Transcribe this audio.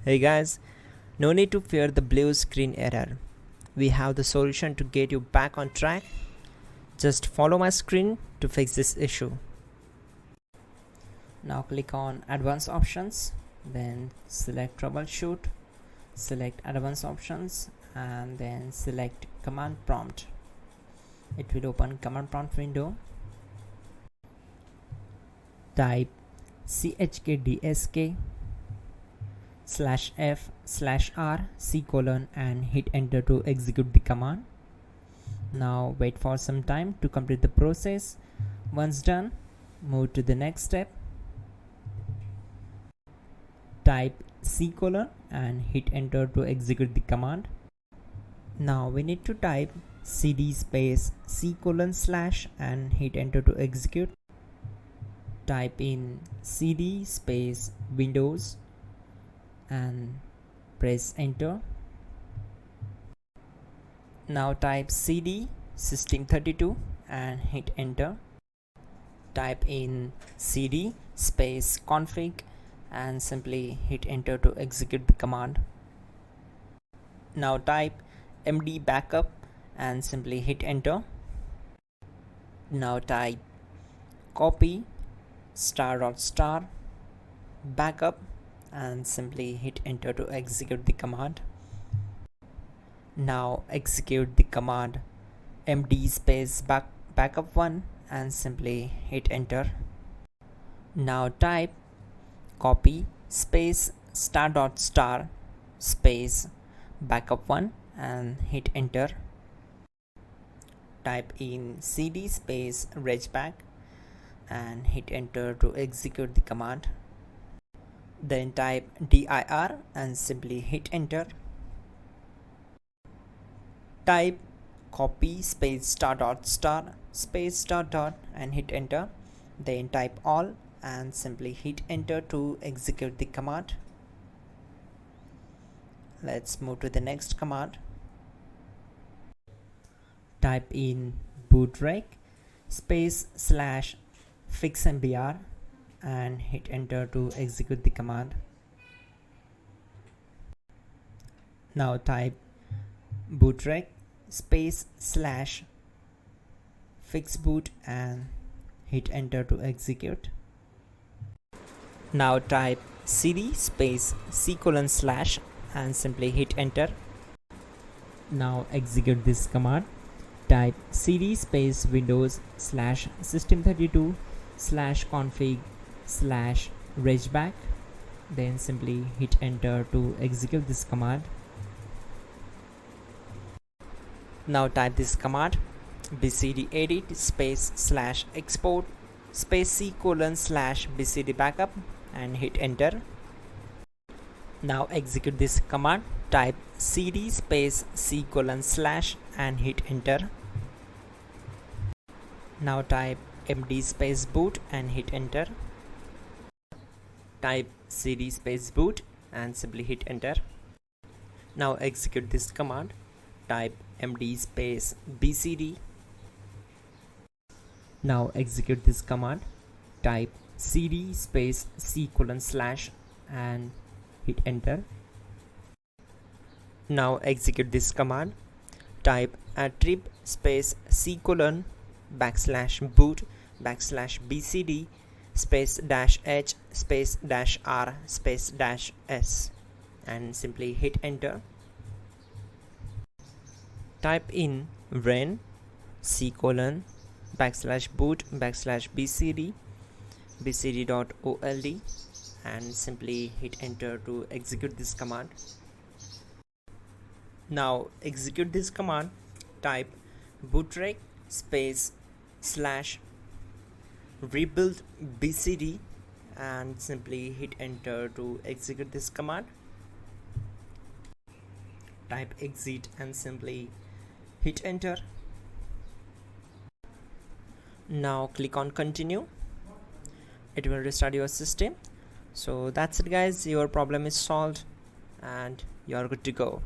Hey guys, no need to fear the blue screen error. We have the solution to get you back on track. Just follow my screen to fix this issue. Now click on Advanced Options, then select Troubleshoot, select Advanced Options, and then select Command Prompt. It will open Command Prompt window. Type chkdsk /f/r and hit enter to execute the command. Now wait for some time to complete the process. Once done, move to the next step. Type and hit enter to execute the command. Now we need to type cd space // and hit enter to execute. Type in cd space Windows and press enter. Now type cd system32 and hit enter. Type in cd space config and simply hit enter to execute the command. Now type md backup and simply hit enter. Now type copy ** backup and simply hit enter to execute the command. Now execute the command md space backup1 and simply hit enter. Now type copy space ** space backup1 and hit enter. Type in cd space regback and hit enter to execute the command. Then type dir and simply hit enter. Type copy space ** space .. and hit enter. Then type all and simply hit enter to execute the command. Let's move to the next command. Type in bootrec space / fixmbr and hit enter to execute the command. Now type bootrec space / fixboot and hit enter to execute. Now type cd space // and simply hit enter. Now execute this command. Type cd space Windows /system32 /config /regback, then simply hit enter to execute this command. Now type this command bcdedit space /export space c : /bcd backup and hit enter. Now execute this command. Type cd space c : / and hit enter. Now type md space boot and hit enter. Type cd space boot and simply hit enter. Now execute this command. Type md space bcd. Now execute this command. Type cd space c : / and hit enter. Now execute this command. Type attrib space c : \boot \bcd space -h space -r space -s and simply hit enter. Type in ren c : \boot \bcd bcd.old and simply hit enter to execute this command. Now execute this command. Type bootrec space / rebuildbcd and simply hit enter to execute this command. Type exit and simply hit enter. Now click on continue. It will restart your system. So that's it guys, your problem is solved and you are good to go.